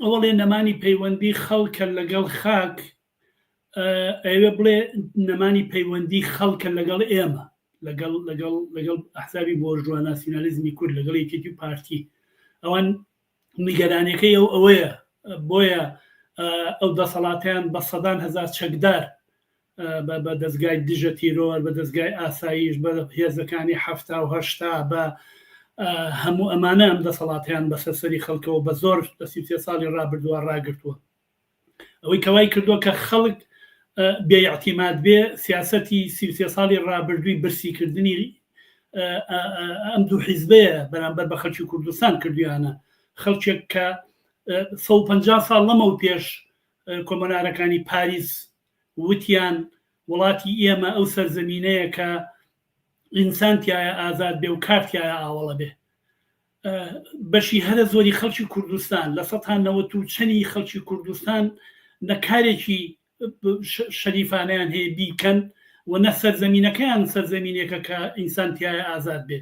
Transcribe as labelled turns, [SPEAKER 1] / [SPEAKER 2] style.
[SPEAKER 1] ئەوڵێ نەمانی پەیوەندی خەڵکە لەگەڵ خاک، ئەوێ بڵێ نەمانی پەیوەندی خەڵکە لەگەڵ ئێمە، لەگەڵ ئەحزابی بۆژووە ناسیۆنالیزمی کورد، لەگەڵ یەکێتی و پارتی. ئەوان نیگەرانەکەی ئەوەیە، بۆیە ئەو دەسەڵاتیان بە سەدان هەزار چەکدار بە دەستگای دژە تیرۆر، بە دەستگای ئاسایش، بە هێزەکانی هەفتا و هەشتا، بە هەموو ئەمانە ئەم دەسەڵاتیان بە سەرسەری خەڵکەوە بە زۆر لە 33 ساڵی ڕابردووە ڕاگرتووە. ئەوەی کەوای کردووە کە خەڵک بێئیعتیماد بێ، سیاسەتی 33 ساڵی ڕابردووی برسیکردنی ئەم دوو حیزبەیە بەرامبەر بە خەڵکی کوردستان کردویانە. خەڵکێک کە 150 ساڵ لەمە و پێش کۆمەنارەکانی پاریس وتیان وڵاتی ئێمە ئەو سەرزەمینەیە کە ئینسانتیایە ئازاد بێ و کارتیایە ئاوەڵە بێ. بەشی هەرە زۆری خەڵکی کوردستان لە 1990 خەڵکی کوردستان نەکارێکی شەریفانیان هەیە بیکەن و نە سەرزەمینەکەیان سەرزەمینێکە کە ئینسانتیایە ئازاد بێ.